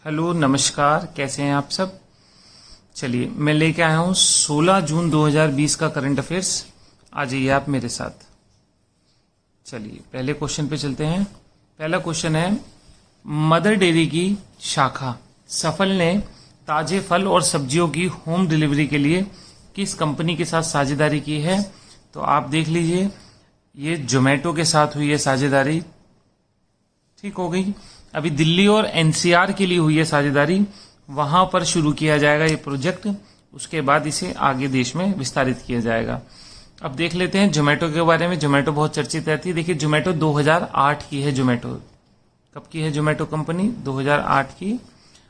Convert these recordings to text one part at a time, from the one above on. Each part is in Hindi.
हेलो नमस्कार, कैसे हैं आप सब। चलिए मैं लेके आया हूं 16 जून 2020 का करंट अफेयर्स। आ जाइए आप मेरे साथ। चलिए पहले क्वेश्चन पे चलते हैं। पहला क्वेश्चन है, मदर डेयरी की शाखा सफल ने ताजे फल और सब्जियों की होम डिलीवरी के लिए किस कंपनी के साथ साझेदारी की है। तो आप देख लीजिए, ये जोमेटो के साथ हुई है साझेदारी। ठीक हो गई। अभी दिल्ली और एनसीआर के लिए हुई है साझेदारी, वहां पर शुरू किया जाएगा ये प्रोजेक्ट। उसके बाद इसे आगे देश में विस्तारित किया जाएगा। अब देख लेते हैं जोमेटो के बारे में। जोमेटो बहुत चर्चित रहती है। देखिए जोमेटो 2008 की है। जोमेटो कब की है? जोमेटो कंपनी 2008 की।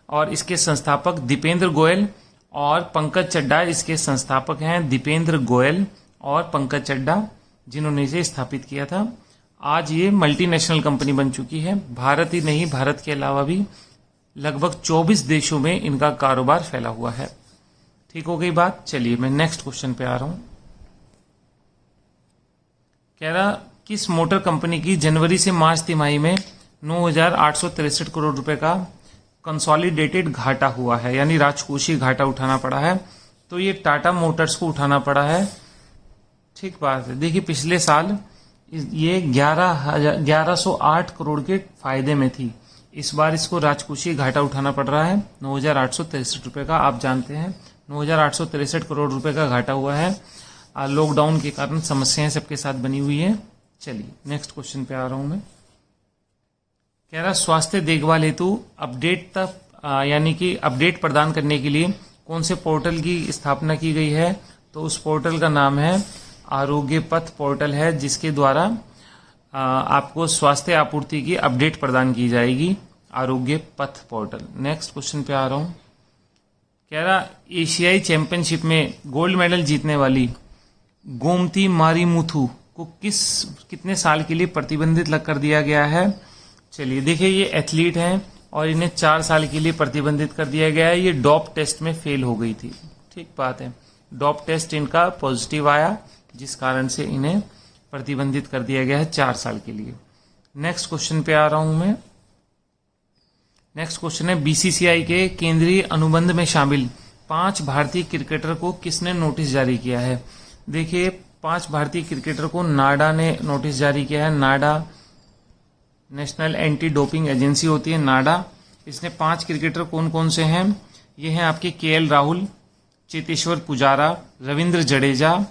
और इसके संस्थापक दीपेंद्र गोयल और पंकज चड्ढा इसके संस्थापक हैं। दीपेंद्र गोयल और पंकज चड्ढा, जिन्होंने इसे स्थापित किया था। आज ये मल्टीनेशनल कंपनी बन चुकी है। भारत ही नहीं, भारत के अलावा भी लगभग 24 देशों में इनका कारोबार फैला हुआ है। ठीक हो गई बात। चलिए मैं नेक्स्ट क्वेश्चन पे आ रहा हूं। कह रहा, किस मोटर कंपनी की जनवरी से मार्च तिमाही में 9,863 करोड़ रुपए का कंसोलिडेटेड घाटा हुआ है, यानी राजकोषीय घाटा उठाना पड़ा है। तो ये टाटा मोटर्स को उठाना पड़ा है। ठीक बात है। देखिए पिछले साल ये 1108 करोड़ के फायदे में थी। इस बार इसको राजकोषीय घाटा उठाना पड़ रहा है 9,863 रुपए का। आप जानते हैं 9,863 करोड़ रुपए का घाटा हुआ है। लॉकडाउन के कारण समस्याएं सबके साथ बनी हुई है। चलिए नेक्स्ट क्वेश्चन पे आ रहा हूं मैं। कह रहा, स्वास्थ्य देखभाल हेतु अपडेट तक यानी कि अपडेट प्रदान करने के लिए कौन से पोर्टल की स्थापना की गई है। तो उस पोर्टल का नाम है आरोग्य पथ पोर्टल है, जिसके द्वारा आपको स्वास्थ्य आपूर्ति की अपडेट प्रदान की जाएगी। आरोग्य पथ पोर्टल। नेक्स्ट क्वेश्चन पे आ रहा हूं। कह रहा, एशियाई चैंपियनशिप में गोल्ड मेडल जीतने वाली गोमती मारीमुथु को कितने साल के लिए प्रतिबंधित कर दिया गया है। चलिए देखिए, ये एथलीट हैं और इन्हें 4 साल के लिए प्रतिबंधित कर दिया गया है। ये डॉप टेस्ट में फेल हो गई थी। ठीक बात है। डॉप टेस्ट इनका पॉजिटिव आया, जिस कारण से इन्हें प्रतिबंधित कर दिया गया है 4 साल के लिए। नेक्स्ट क्वेश्चन पे आ रहा हूं मैं। नेक्स्ट क्वेश्चन है, बीसीसीआई के केंद्रीय अनुबंध में शामिल 5 भारतीय क्रिकेटर को किसने नोटिस जारी किया है। देखिए 5 भारतीय क्रिकेटर को नाडा ने नोटिस जारी किया है। नाडा नेशनल एंटी डोपिंग एजेंसी होती है, नाडा। इसने 5 क्रिकेटर कौन कौन से हैं? ये हैं आपके केएल राहुल, चेतेश्वर पुजारा, रविंद्र जडेजा,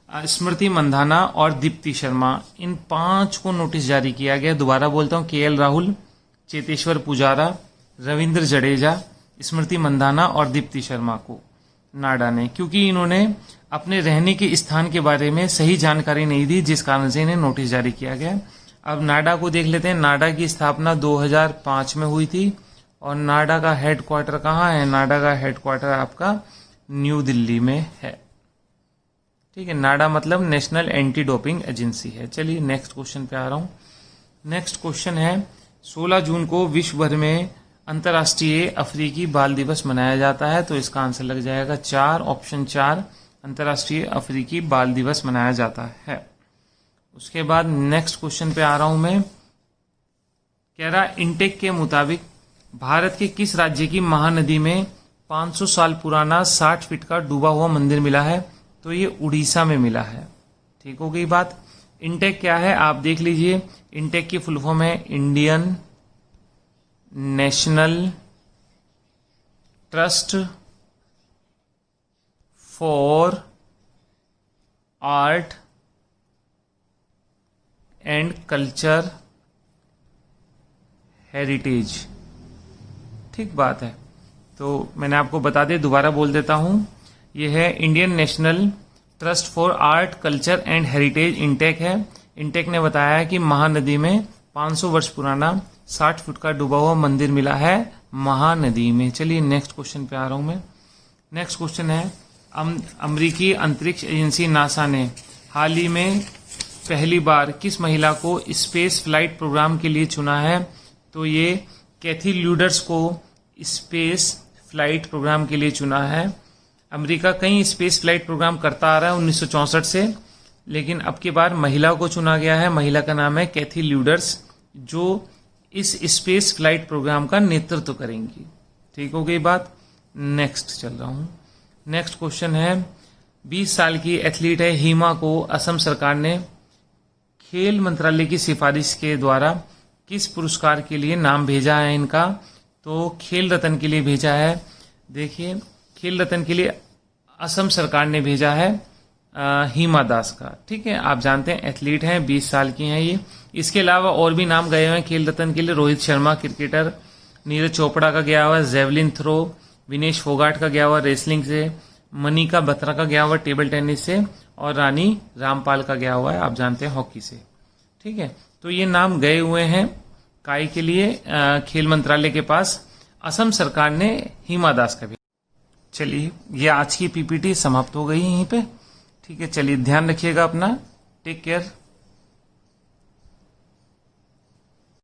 स्मृति मंधाना और दीप्ति शर्मा। इन 5 को नोटिस जारी किया गया। दोबारा बोलता हूं, केएल राहुल, चेतेश्वर पुजारा, रविंद्र जडेजा, स्मृति मंधाना और दीप्ति शर्मा को नाडा ने, क्योंकि इन्होंने अपने रहने के स्थान के बारे में सही जानकारी नहीं दी, जिस कारण से इन्हें नोटिस जारी किया गया। अब नाडा को देख लेते हैं। नाडा की स्थापना 2005 में हुई थी और नाडा का हेडक्वार्टर कहाँ है? नाडा का हेडक्वार्टर आपका न्यू दिल्ली में है। ठीक है। नाडा मतलब नेशनल एंटी डोपिंग एजेंसी है। चलिए नेक्स्ट क्वेश्चन पे आ रहा हूं। नेक्स्ट क्वेश्चन है, 16 जून को विश्व भर में अंतर्राष्ट्रीय अफ्रीकी बाल दिवस मनाया जाता है। तो इसका आंसर लग जाएगा 4, ऑप्शन 4, अंतर्राष्ट्रीय अफ्रीकी बाल दिवस मनाया जाता है। उसके बाद नेक्स्ट क्वेश्चन पे आ रहा हूं मैं। कह रहा, इंटेक के मुताबिक भारत के किस राज्य की महानदी में 500 साल पुराना 60 फीट का डूबा हुआ मंदिर मिला है। तो ये उड़ीसा में मिला है। ठीक हो गई बात। इंटेक क्या है आप देख लीजिए। इंटेक की फुल फॉर्म है Indian national trust for art and culture heritage. ठीक बात है। तो मैंने आपको बता दिया, दोबारा बोल देता हूं। यह है Indian national trust for art culture and heritage, intake है। इंटेक ने बताया है कि महानदी में 500 वर्ष पुराना 60 फुट का डूबा हुआ मंदिर मिला है महानदी में। चलिए नेक्स्ट क्वेश्चन पे आ रहा हूं मैं। नेक्स्ट क्वेश्चन है, अमेरिकी अंतरिक्ष एजेंसी नासा ने हाल ही में पहली बार किस महिला को स्पेस फ्लाइट प्रोग्राम के लिए चुना है। तो ये कैथी ल्यूडर्स को स्पेस फ्लाइट प्रोग्राम के लिए चुना है। अमेरिका कई स्पेस फ्लाइट प्रोग्राम करता आ रहा है 1964 से, लेकिन अब की बार महिला को चुना गया है। महिला का नाम है कैथी ल्यूडर्स, जो इस स्पेस फ्लाइट प्रोग्राम का नेतृत्व करेंगी। ठीक हो गई बात। नेक्स्ट चल रहा हूं। नेक्स्ट क्वेश्चन है, 20 साल की एथलीट है हिमा को असम सरकार ने खेल मंत्रालय की सिफारिश के द्वारा किस पुरस्कार के लिए नाम भेजा है इनका? तो खेल रत्न के लिए भेजा है। देखिए, खेल रत्न के लिए असम सरकार ने भेजा है हिमा दास का। ठीक है, आप जानते हैं एथलीट हैं, 20 साल की हैं ये। इसके अलावा और भी नाम गए हुए हैं खेल रत्न के लिए। रोहित शर्मा क्रिकेटर, नीरज चोपड़ा का गया हुआ जेवलिन थ्रो, विनेश फोगाट का गया हुआ रेसलिंग से, मनिका बत्रा का गया हुआ टेबल टेनिस से, और रानी रामपाल का गया हुआ है आप जानते हैं हॉकी से। ठीक है, तो ये नाम गए हुए हैं काय के लिए खेल मंत्रालय के पास। असम सरकार ने हिमा दास का भी। चलिए, ये आज की पीपीटी समाप्त हो गई यहीं पे। ठीक है, चलिए ध्यान रखिएगा अपना। Take care.